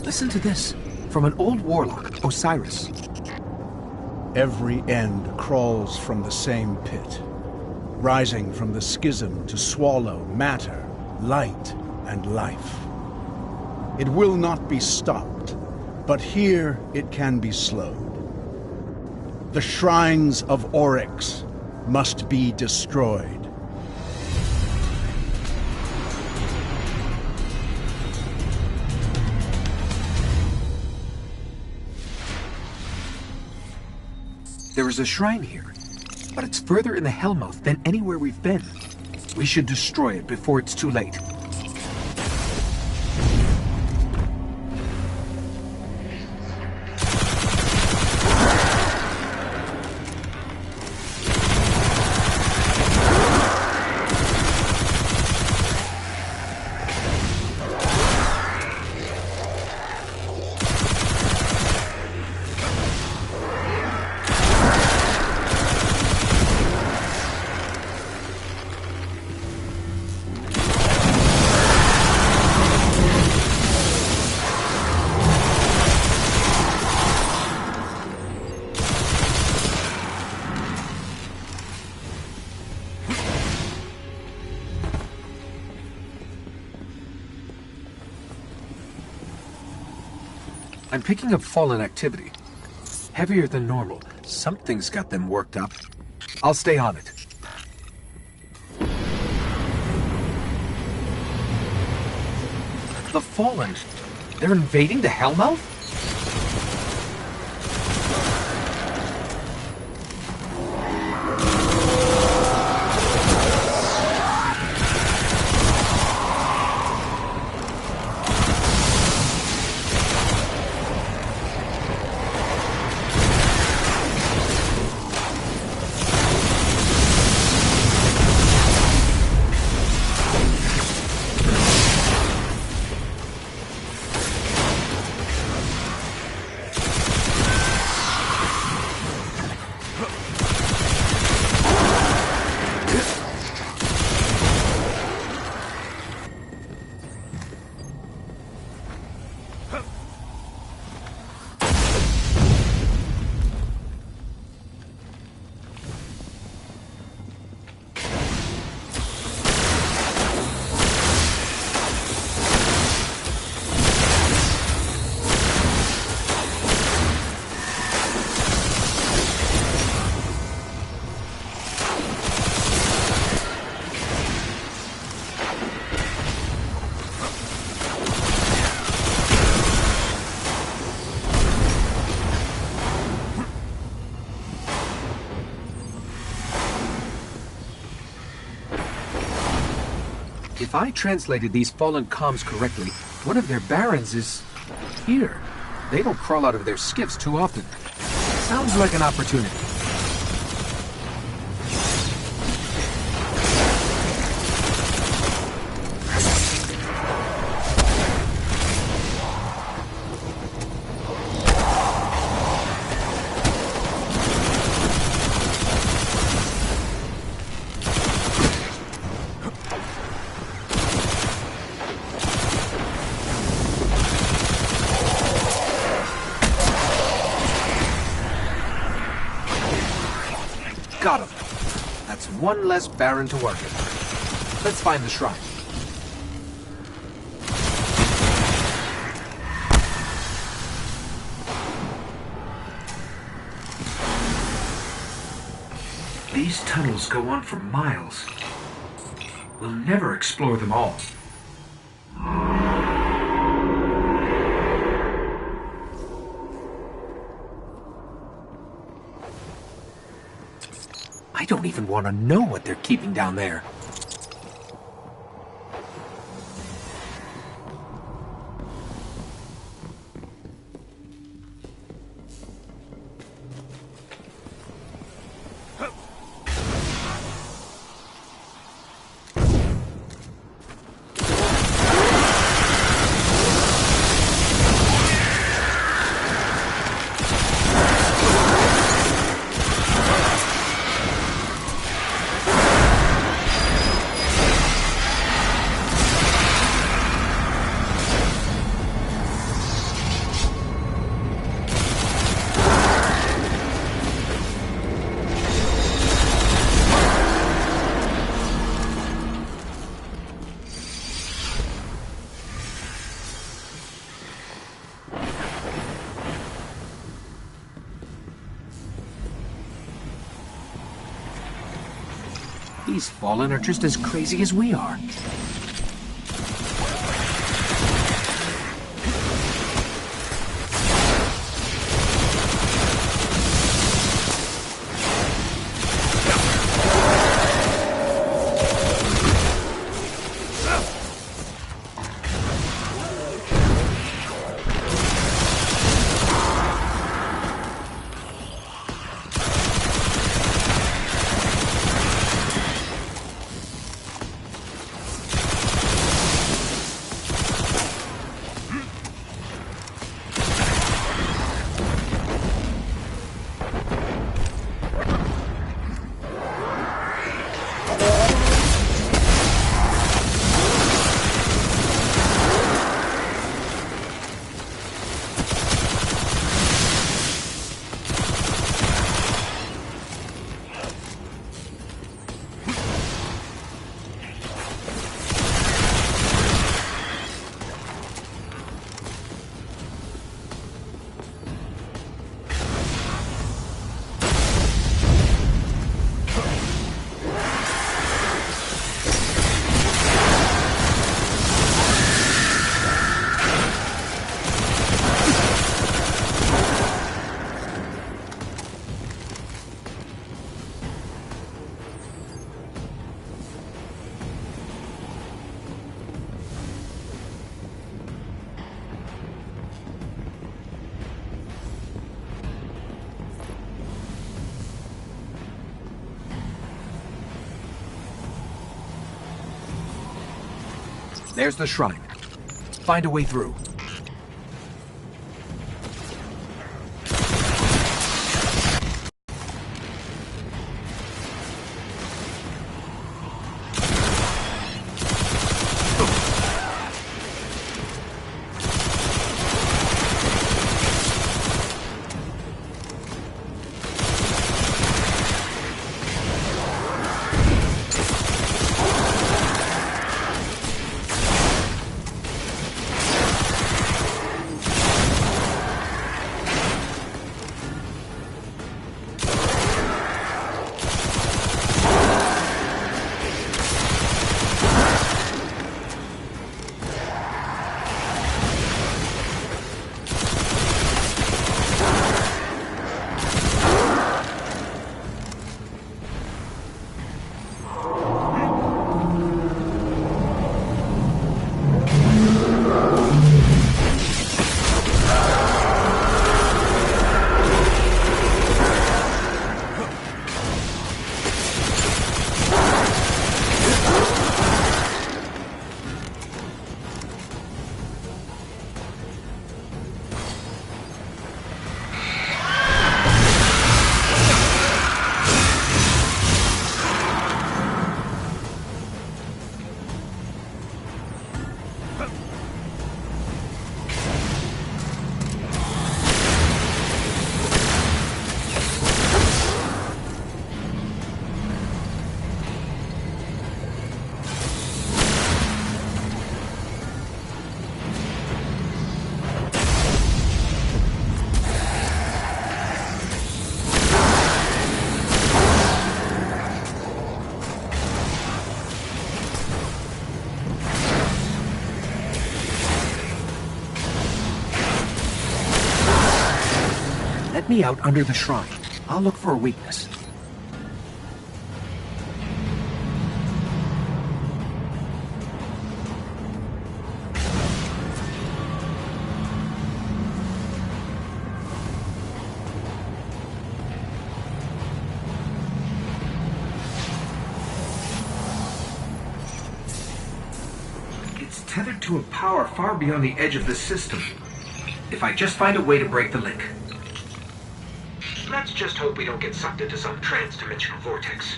Listen to this. From an old warlock, Osiris. Every end crawls from the same pit, rising from the schism to swallow matter, light, and life. It will not be stopped, but here it can be slowed. The shrines of Oryx must be destroyed. There is a shrine here, but it's further in the Hellmouth than anywhere we've been. We should destroy it before it's too late. I'm picking up fallen activity. Heavier than normal. Something's got them worked up. I'll stay on it. The Fallen. They're invading the Hellmouth? If I translated these fallen comms correctly, one of their barons is here. They don't crawl out of their skiffs too often. Sounds like an opportunity. Got him. That's one less Baron to work with. Let's find the shrine. These tunnels go on for miles. We'll never explore them all. I don't even want to know what they're keeping down there. These Fallen are just as crazy as we are. There's the shrine. Find a way through. Let me out under the shrine. I'll look for a weakness. It's tethered to a power far beyond the edge of the system. If I just find a way to break the link. Let's just hope we don't get sucked into some trans-dimensional vortex.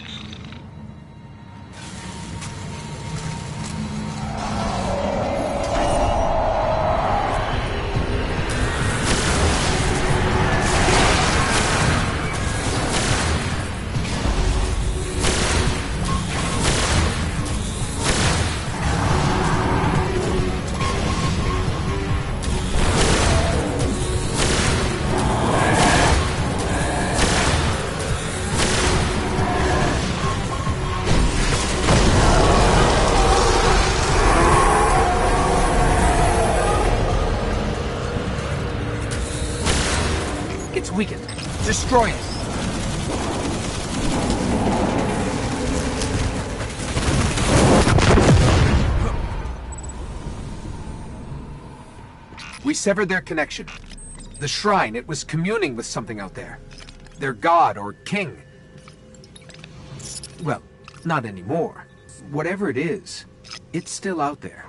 It's weakened. Destroy it. We severed their connection. The shrine, it was communing with something out there. Their god or king. Well, not anymore. Whatever it is, it's still out there.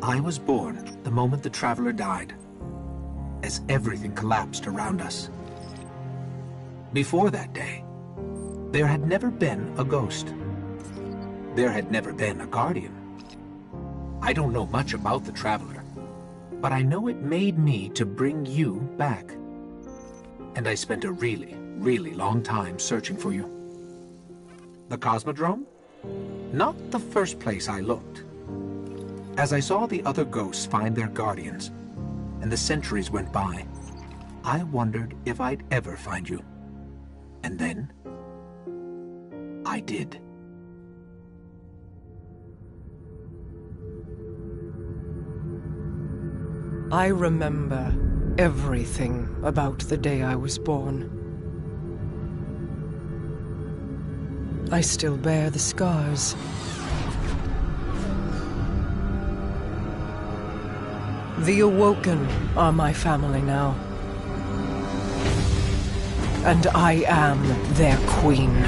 I was born the moment the Traveler died, as everything collapsed around us. Before that day, there had never been a ghost. There had never been a Guardian. I don't know much about the Traveler, but I know it made me to bring you back. And I spent a really, really long time searching for you. The Cosmodrome? Not the first place I looked. As I saw the other ghosts find their guardians, and the centuries went by, I wondered if I'd ever find you. And then, I did. I remember everything about the day I was born. I still bear the scars. The Awoken are my family now. And I am their queen.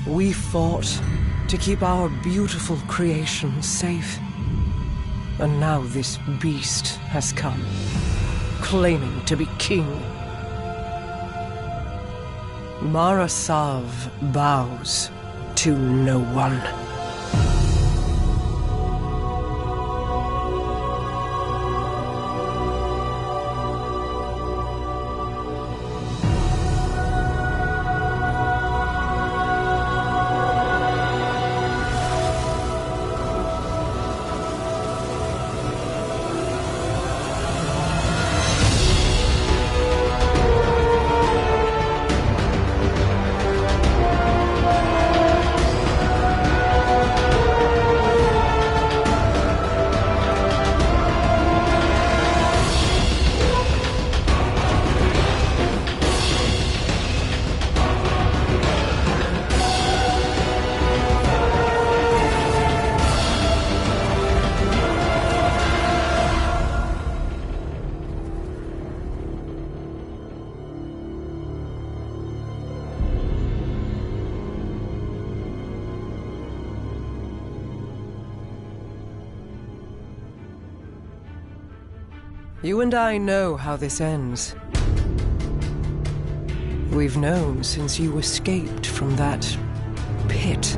We fought to keep our beautiful creation safe. And now this beast has come, claiming to be king. Mara Sov bows to no one. You and I know how this ends. We've known since you escaped from that pit.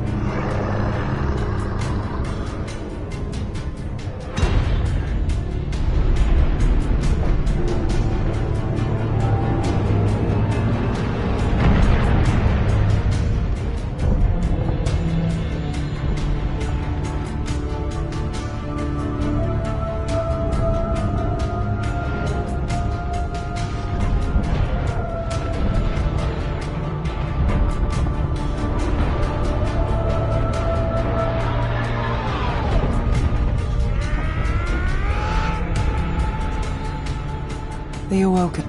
the Awoken.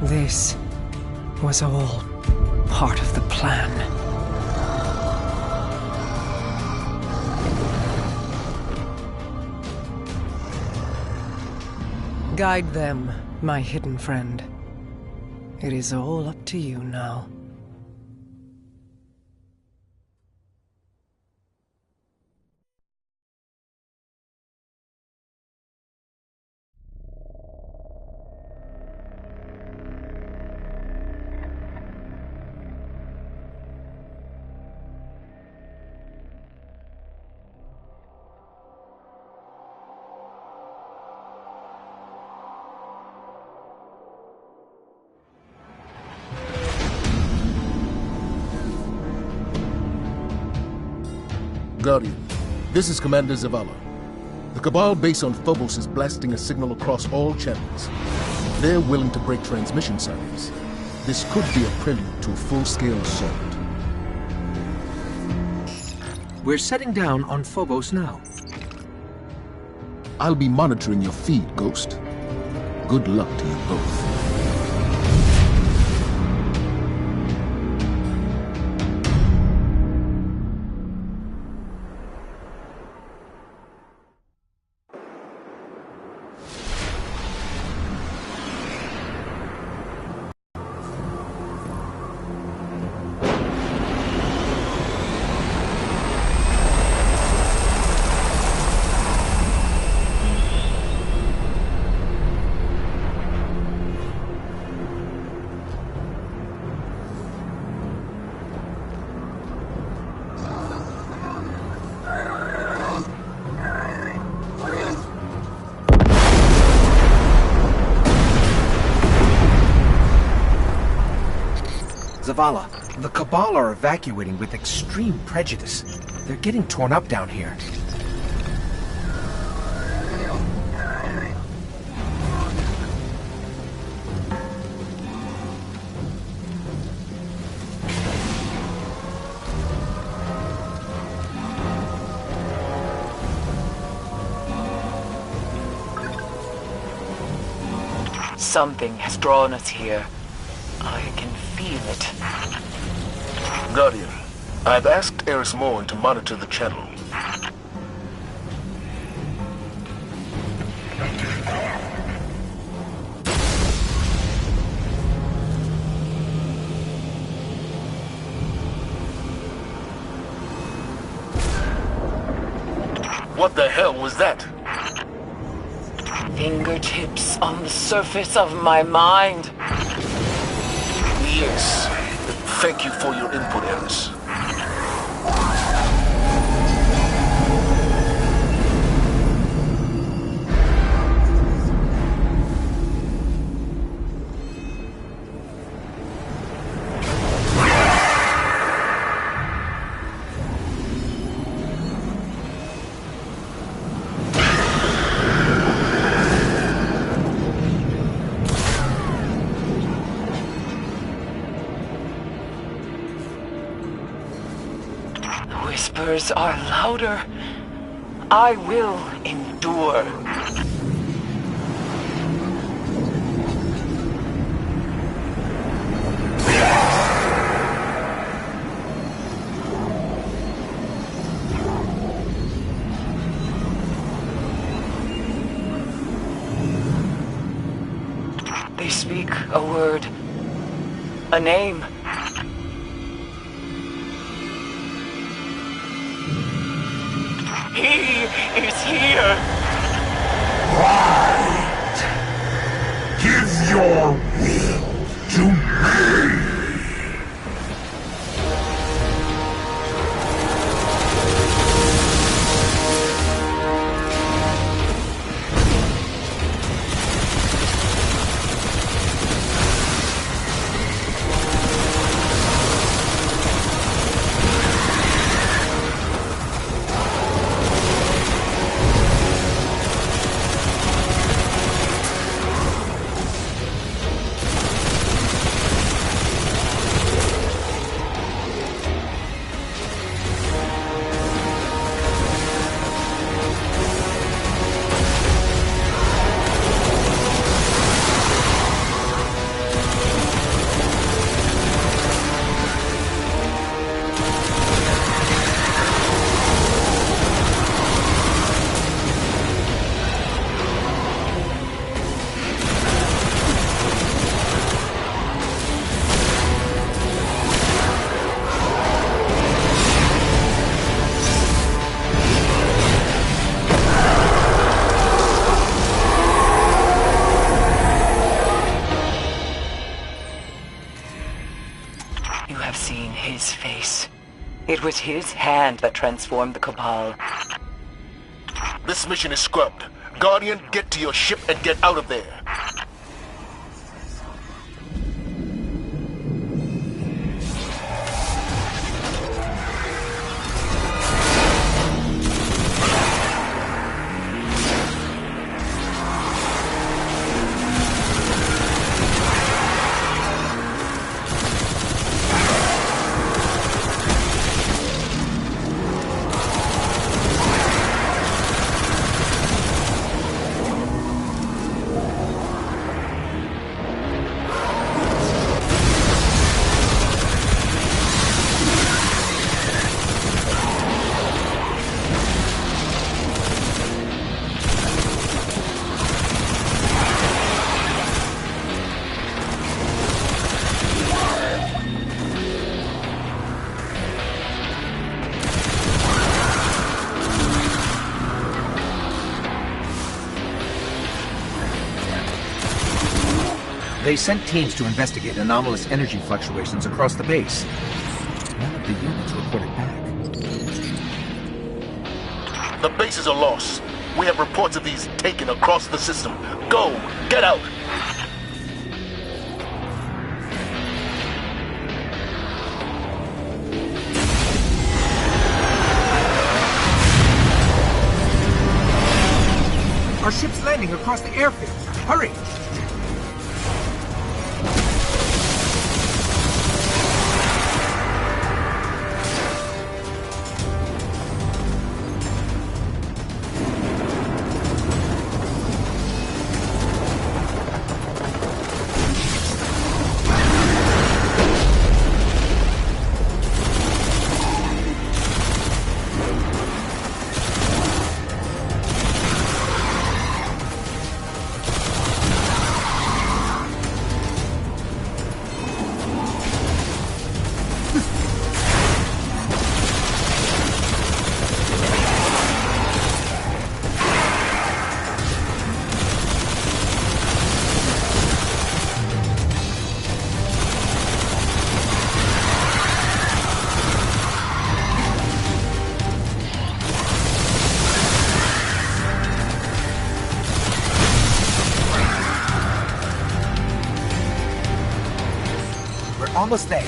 This was all part of the plan. Guide them, my hidden friend. It is all up to you now. Guardian, this is Commander Zavala. The Cabal base on Phobos is blasting a signal across all channels. They're willing to break transmission silence. This could be a prelude to a full-scale assault. We're setting down on Phobos now. I'll be monitoring your feed, Ghost. Good luck to you both. Zavala, the Cabal are evacuating with extreme prejudice. They're getting torn up down here. Something has drawn us here. I can feel it. Guardian, I've asked Eris Morn to monitor the channel. What the hell was that? Fingertips on the surface of my mind. Yes. Thank you for your input, Eris. Whispers are louder. I will endure. They speak a word, a name. He is here! Right! Give your will to me! It was his hand that transformed the Cabal. This mission is scrubbed. Guardian, get to your ship and get out of there. They sent teams to investigate anomalous energy fluctuations across the base. None of the units reported back. The base is a loss. We have reports of these taken across the system. Go! Get out! Our ship's landing across the airfield. Hurry! Almost there.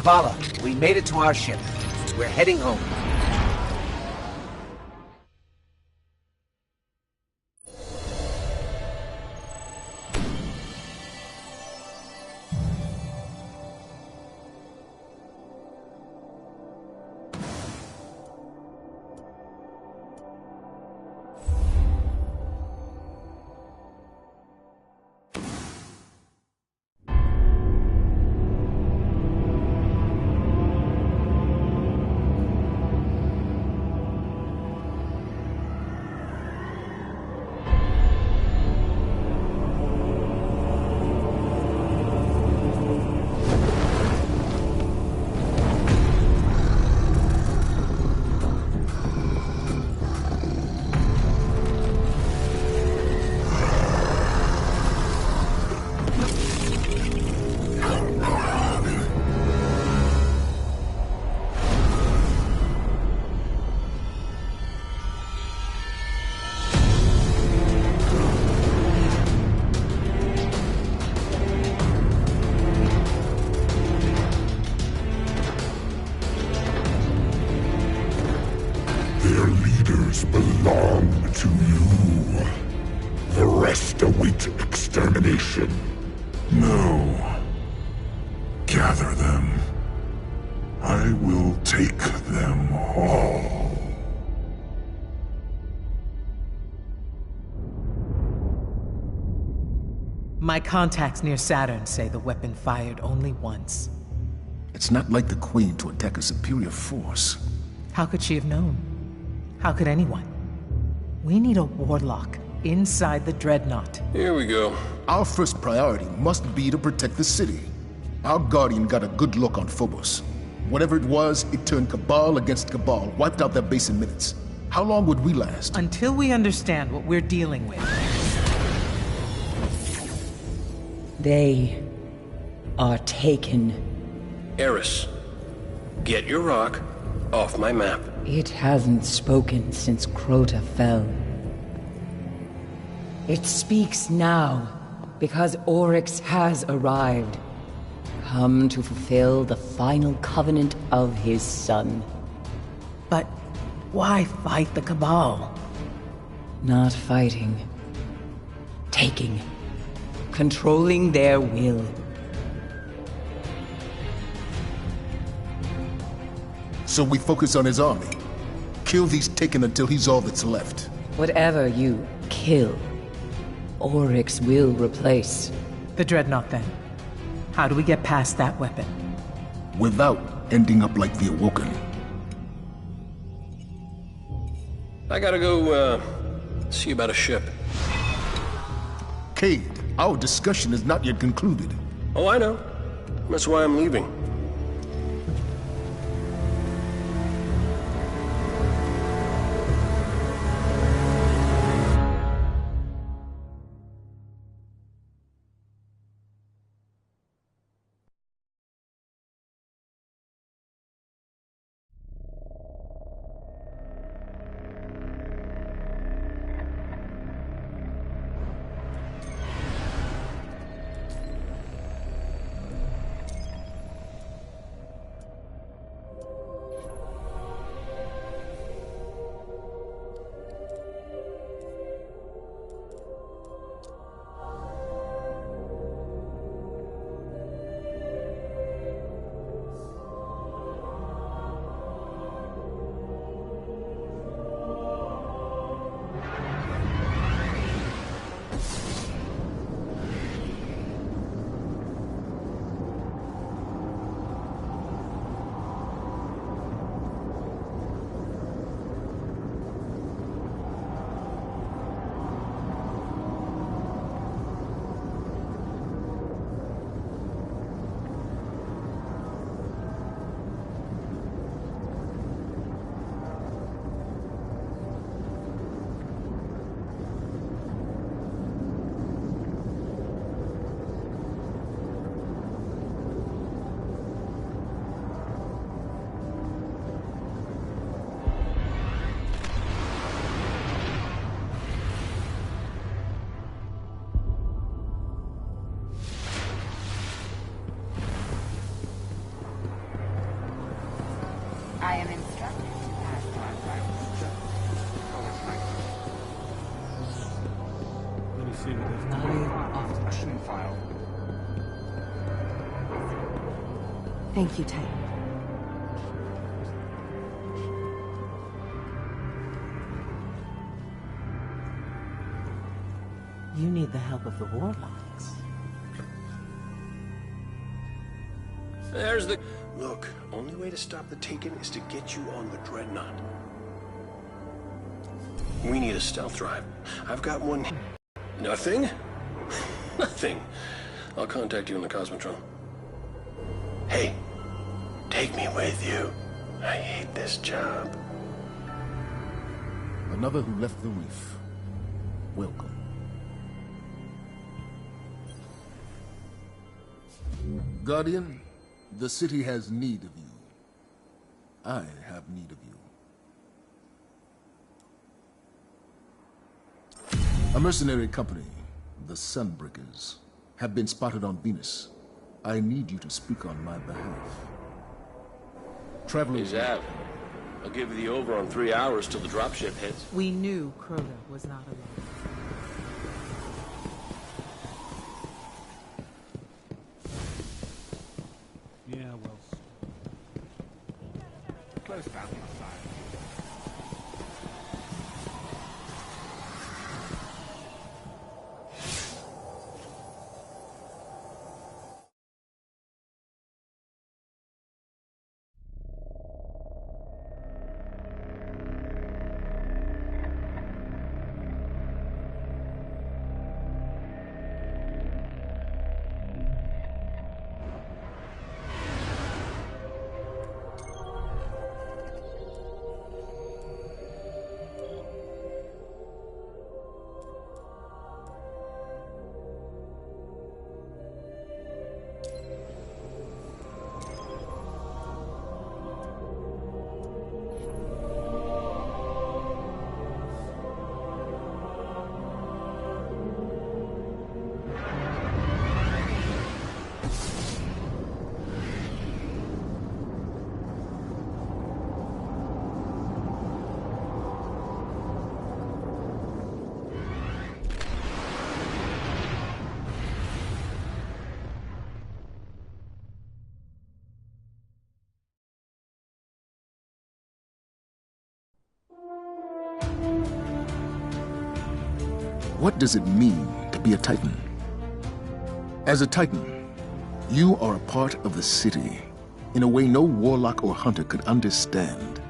Zavala, we made it to our ship. We're heading home. extermination. No. Gather them. I will take them all. My contacts near Saturn say the weapon fired only once. It's not like the Queen to attack a superior force. How could she have known? How could anyone? We need a warlock inside the Dreadnought. Here we go. Our first priority must be to protect the city. Our Guardian got a good look on Phobos. Whatever it was, it turned Cabal against Cabal, wiped out their base in minutes. How long would we last? Until we understand what we're dealing with. They are taken. Eris, get your rock off my map. It hasn't spoken since Crota fell. It speaks now, because Oryx has arrived. Come to fulfill the final covenant of his son. But why fight the Cabal? Not fighting. Taking. Controlling their will. So we focus on his army. Kill these Taken until he's all that's left. Whatever you kill, Oryx will replace. The Dreadnought, then. How do we get past that weapon? Without ending up like the Awoken. I gotta go, see about a ship. Cade, our discussion is not yet concluded. Oh, I know. That's why I'm leaving. I am instructed to pass on Let me see what this question file. Thank you, Titan. You need the help of the warlocks. There's the... Look, only way to stop the Taken is to get you on the Dreadnought. We need a stealth drive. I've got one... Nothing? Nothing. I'll contact you in the Cosmotron. Hey, take me with you. I hate this job. Another who left the reef. Welcome. Guardian, the city has need of you. I have need of you. A mercenary company, the Sunbreakers, have been spotted on Venus. I need you to speak on my behalf. Travelers... Hey, Zav. I'll give you the over on 3 hours till the dropship hits. We knew Crota was not alone. was bound on fire. What does it mean to be a Titan? As a Titan, you are a part of the city in a way no warlock or hunter could understand.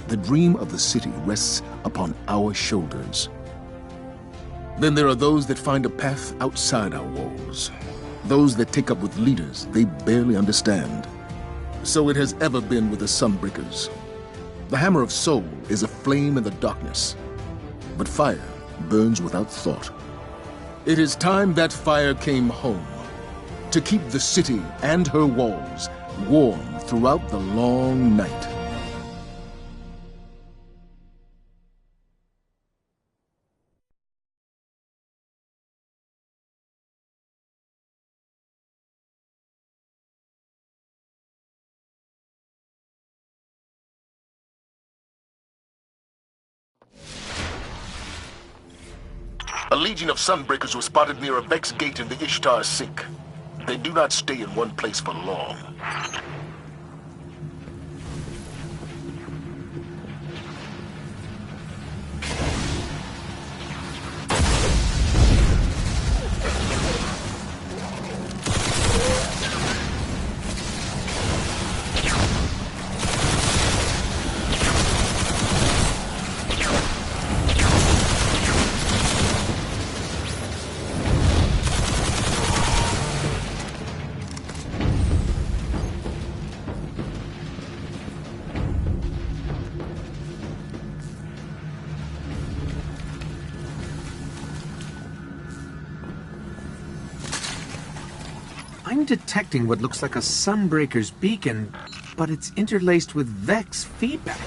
The dream of the city rests upon our shoulders. Then there are those that find a path outside our walls. Those that take up with leaders they barely understand. So it has ever been with the Sunbreakers. The Hammer of Soul is a flame in the darkness, but fire burns without thought. It is time that fire came home, to keep the city and her walls warm throughout the long night. A legion of Sunbreakers was spotted near a Vex gate in the Ishtar Sink. They do not stay in one place for long. I'm detecting what looks like a Sunbreaker's beacon, but it's interlaced with Vex feedback.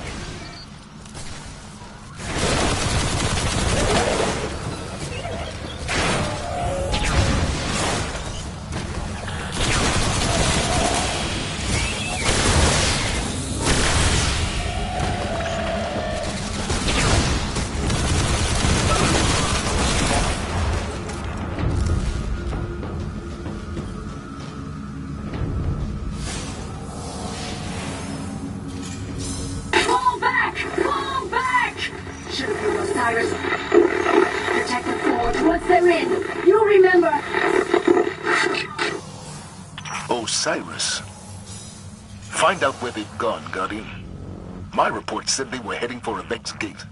Osiris. Find out where they've gone, Guardian. My report said they were heading for a Vex gate.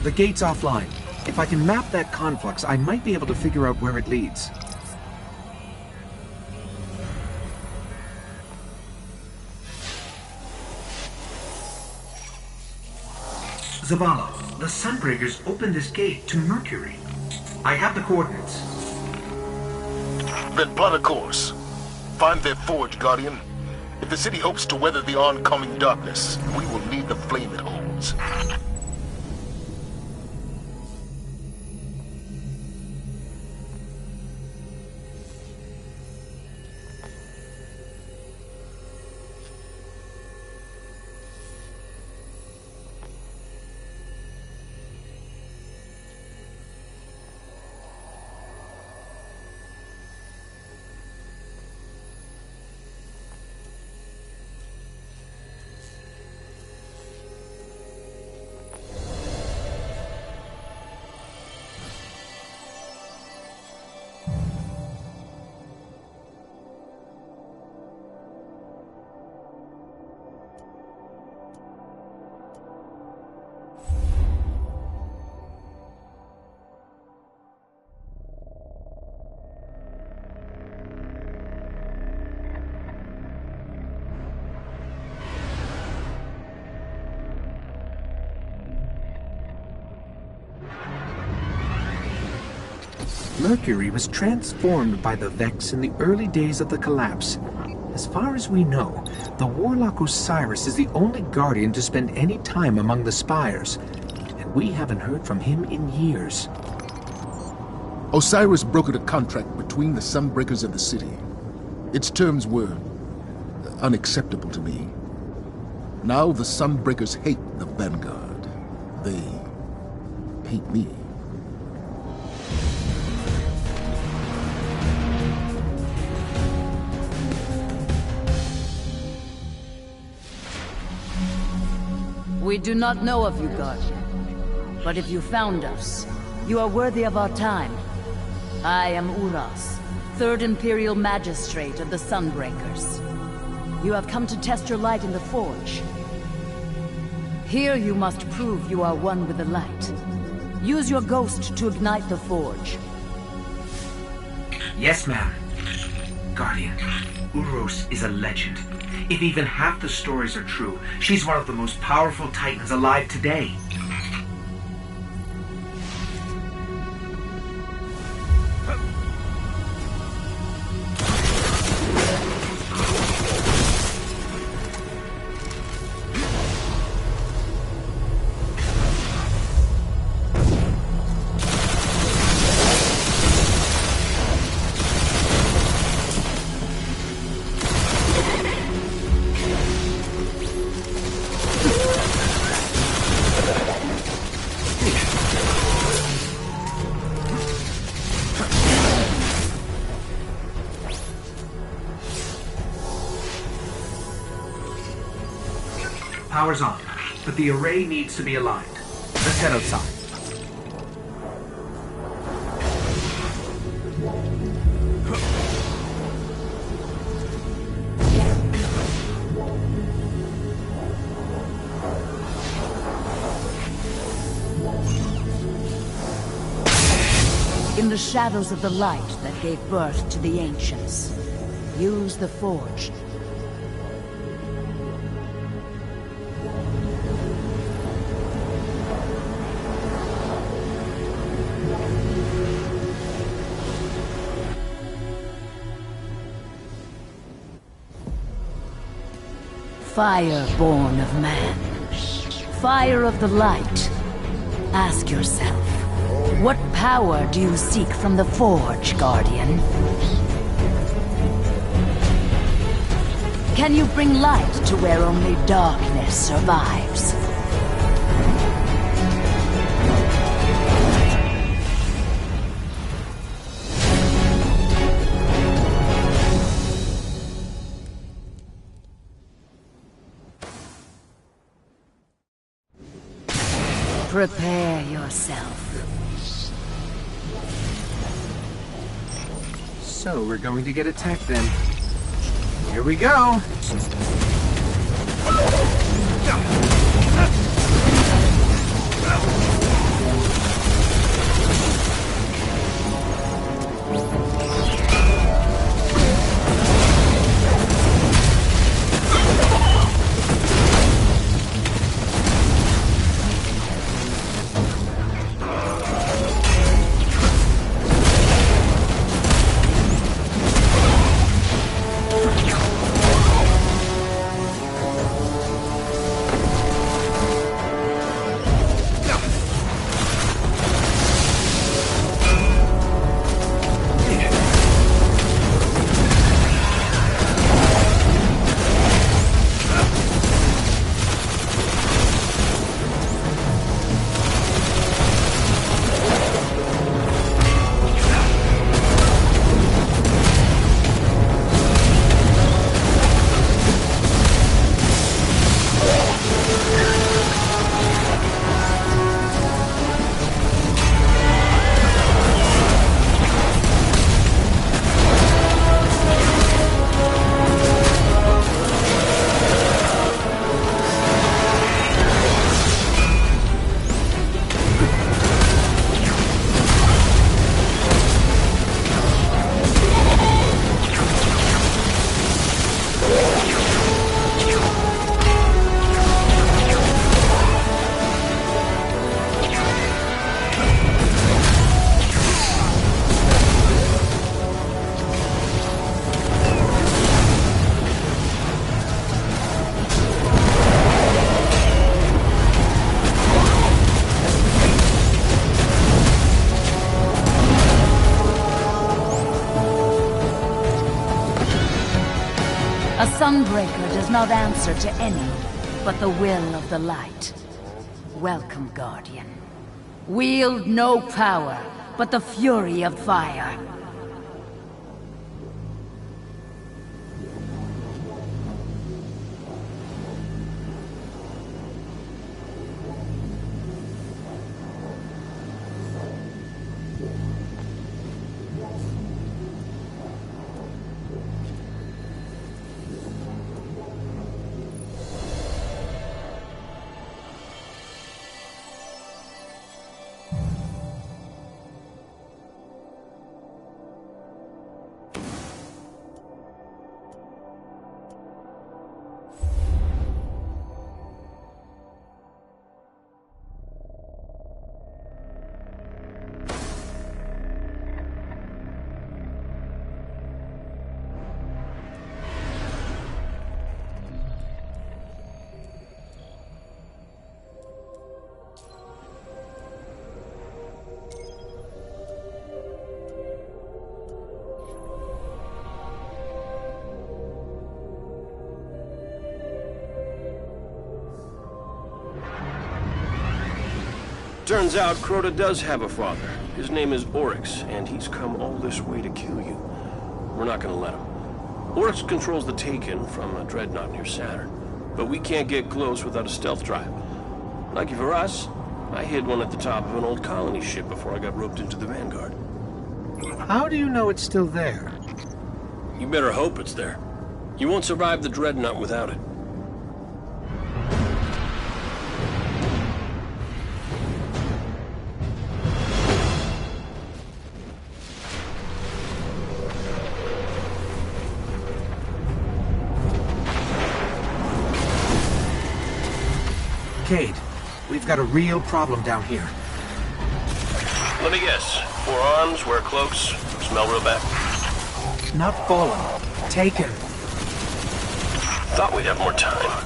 The gate's offline. If I can map that conflux, I might be able to figure out where it leads. Zavala, the Sunbreakers opened this gate to Mercury. I have the coordinates. Then plot a course. Find their forge, Guardian. If the city hopes to weather the oncoming darkness, we will need the flame it holds. Mercury was transformed by the Vex in the early days of the collapse. As far as we know, the Warlock Osiris is the only Guardian to spend any time among the Spires, and we haven't heard from him in years. Osiris brokered a contract between the Sunbreakers and the city. Its terms were unacceptable to me. Now the Sunbreakers hate the Vanguard. They hate me. We do not know of you, Guardian. But if you found us, you are worthy of our time. I am Uras, 3rd Imperial Magistrate of the Sunbreakers. You have come to test your light in the Forge. Here you must prove you are one with the light. Use your ghost to ignite the Forge. Yes, ma'am. Guardian, Uros is a legend. If even half the stories are true, she's one of the most powerful Titans alive today. Power's on, but the array needs to be aligned. Let's head outside. In the shadows of the light that gave birth to the Ancients, use the Forge. Fire born of man. Fire of the light. Ask yourself, what power do you seek from the Forge, Guardian? Can you bring light to where only darkness survives? Prepare yourself. So we're going to get attacked then. Here we go! Dawnbreaker does not answer to any but the will of the light. Welcome, Guardian. Wield no power but the fury of fire. Turns out Crota does have a father. His name is Oryx, and he's come all this way to kill you. We're not gonna let him. Oryx controls the Taken from a dreadnought near Saturn, but we can't get close without a stealth drive. Lucky for us, I hid one at the top of an old colony ship before I got roped into the Vanguard. How do you know it's still there? You better hope it's there. You won't survive the dreadnought without it. Cade, we've got a real problem down here. Let me guess. 4 arms, wear cloaks, smell real bad. Not fallen. Taken. Thought we'd have more time.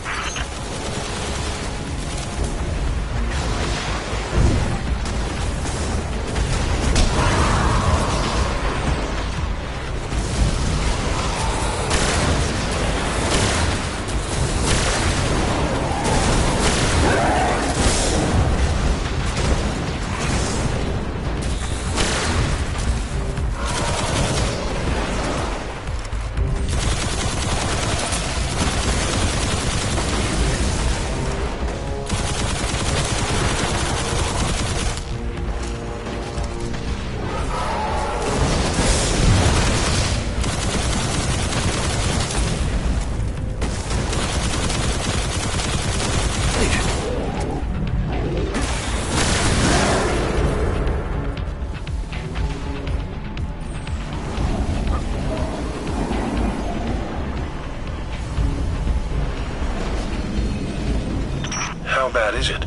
How bad is it?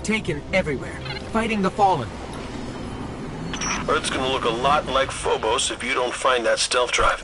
Taken everywhere, fighting the Fallen. Earth's gonna look a lot like Phobos if you don't find that stealth drive.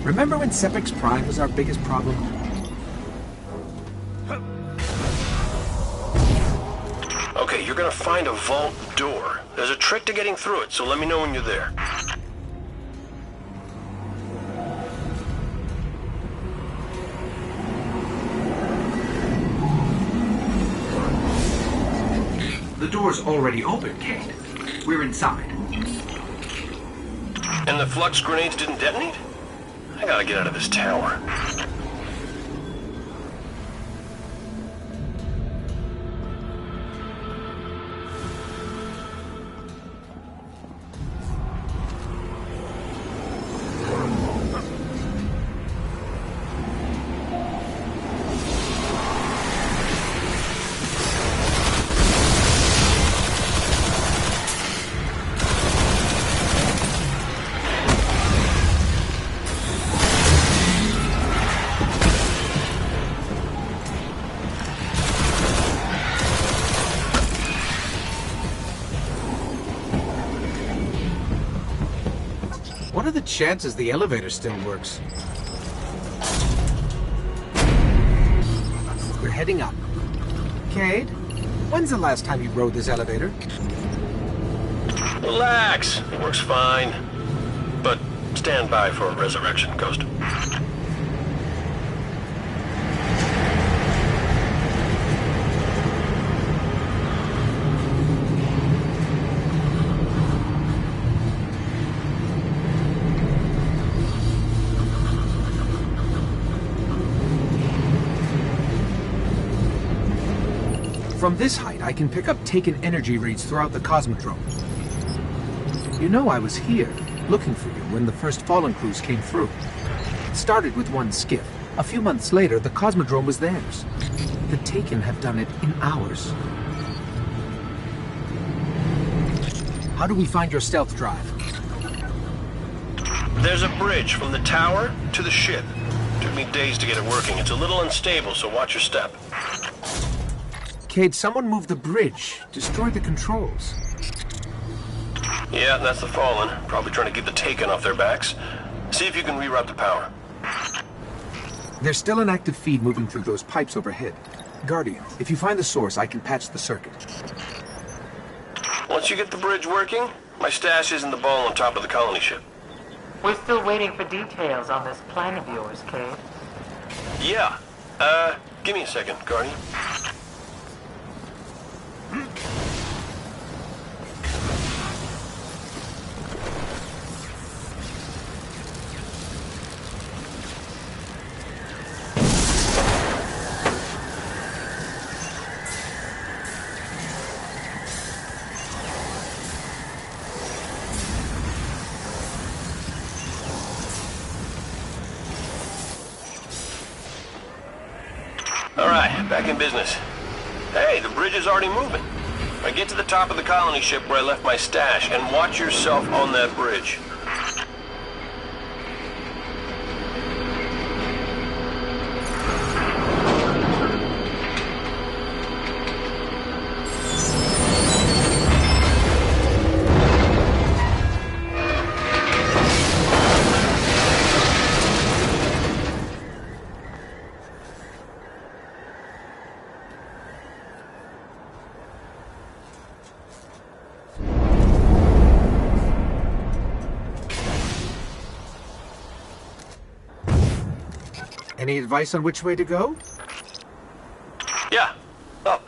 Remember when Sepix Prime was our biggest problem? Okay, you're gonna find a vault door. There's a trick to getting through it, so let me know when you're there. The door's already open, Cade. We're inside. And the flux grenades didn't detonate? I gotta get out of this tower. What are the chances the elevator still works? We're heading up. Cade, when's the last time you rode this elevator? Relax. It works fine. But stand by for a resurrection, Ghost. From this height, I can pick up taken energy reads throughout the Cosmodrome. You know I was here, looking for you when the first Fallen crews came through. It started with one skiff. A few months later, the Cosmodrome was theirs. The Taken have done it in hours. How do we find your stealth drive? There's a bridge from the tower to the ship. Took me days to get it working. It's a little unstable, so watch your step. Cade, someone moved the bridge, destroyed the controls. Yeah, that's the Fallen. Probably trying to get the Taken off their backs. See if you can reroute the power. There's still an active feed moving through those pipes overhead. Guardian, if you find the source, I can patch the circuit. Once you get the bridge working, my stash is in the ball on top of the colony ship. We're still waiting for details on this plan of yours, Cade. Yeah. Give me a second, Guardian. Alright, back in business. Hey, the bridge is already moving. I get to the top of the colony ship where I left my stash, and watch yourself on that bridge. Any advice on which way to go? Yeah, up.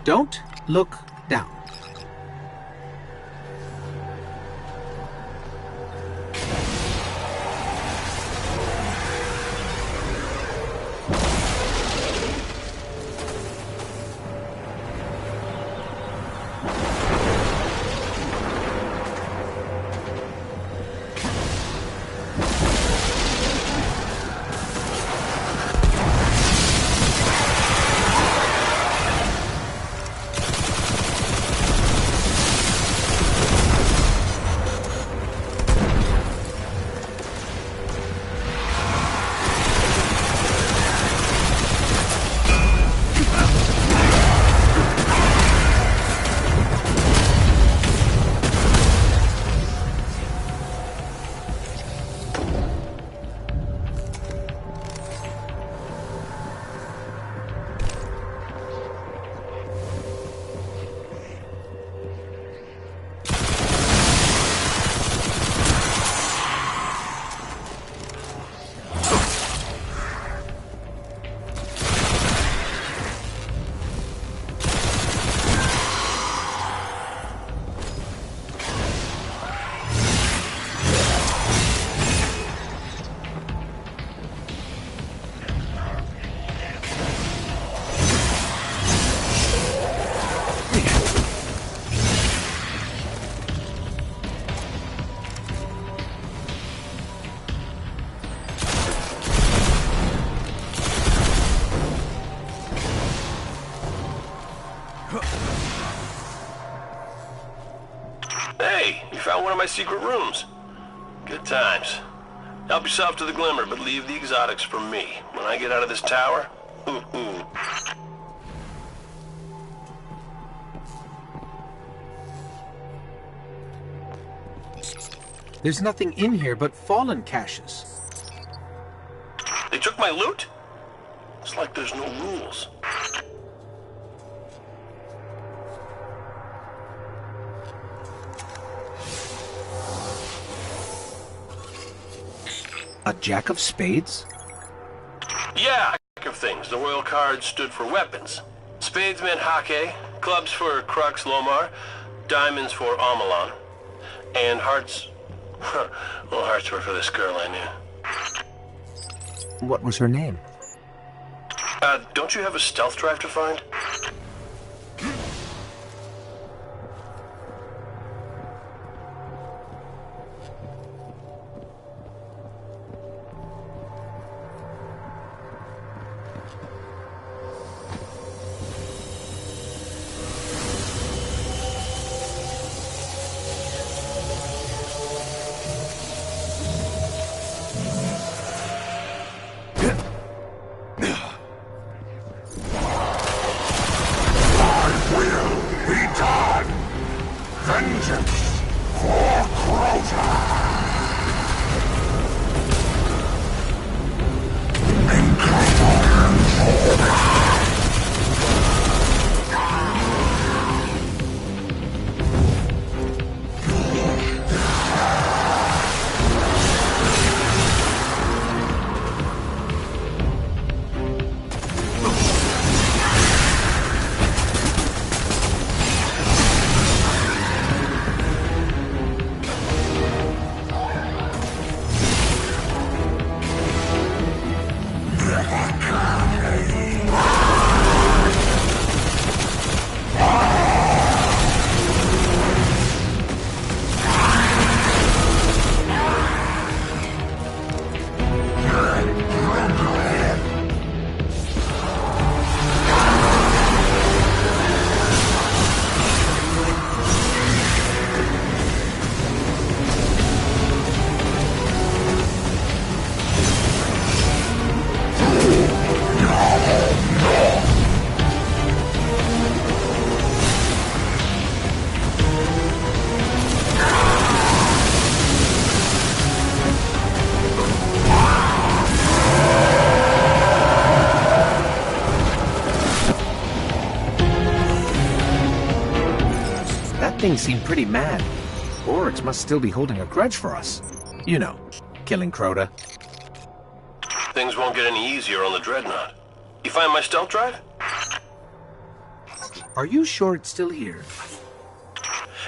Don't look down. Hey, you found one of my secret rooms. Good times. Help yourself to the glimmer, but leave the exotics for me. When I get out of this tower, There's nothing in here but fallen caches. They took my loot? It's like there's no rules. A jack of spades? Yeah, jack of things. The royal card stood for weapons. Spades meant hake, clubs for Crux Lomar, diamonds for Amalon, and hearts... well, hearts were for this girl I knew. What was her name? Don't you have a stealth drive to find? Thing seemed pretty mad. Oryx must still be holding a grudge for us. You know, killing Crota. Things won't get any easier on the Dreadnought. You find my stealth drive? Are you sure it's still here?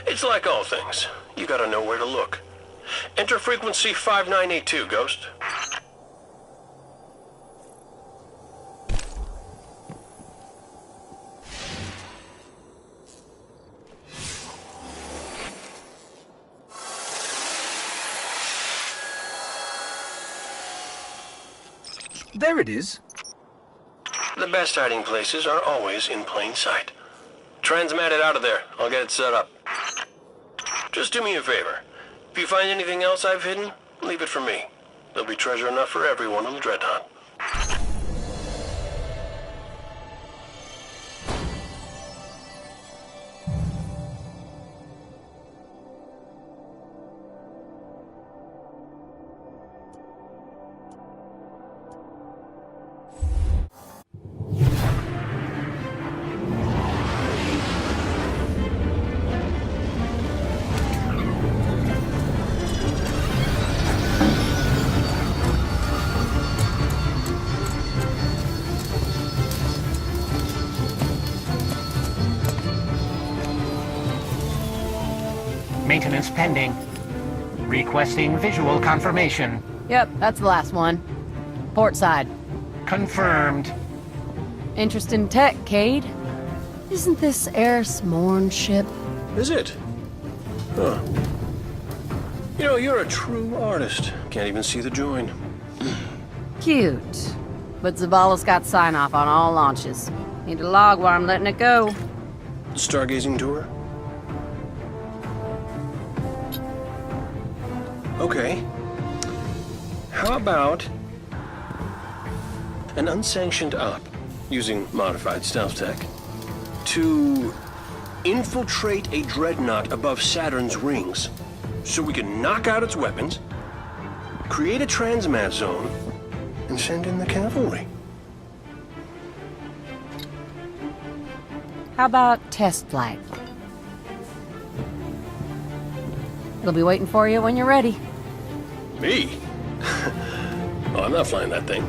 It's like all things. You gotta know where to look. Enter frequency 5982, Ghost. There it is. The best hiding places are always in plain sight. Transmat it out of there. I'll get it set up. Just do me a favor. If you find anything else I've hidden, leave it for me. There'll be treasure enough for everyone on the Dreadnought. Maintenance pending. Requesting visual confirmation. Yep, that's the last one. Port side. Confirmed. Interest in tech, Cade? Isn't this Eris Morn ship? Is it? Huh. You know, you're a true artist. Can't even see the join. Cute. But Zavala's got sign-off on all launches. Need a log while I'm letting it go. Stargazing tour? Okay. How about an unsanctioned op, using modified stealth tech, to infiltrate a dreadnought above Saturn's rings, so we can knock out its weapons, create a transmat zone, and send in the cavalry? How about test flight? They'll be waiting for you when you're ready. Me? Oh, I'm not flying that thing.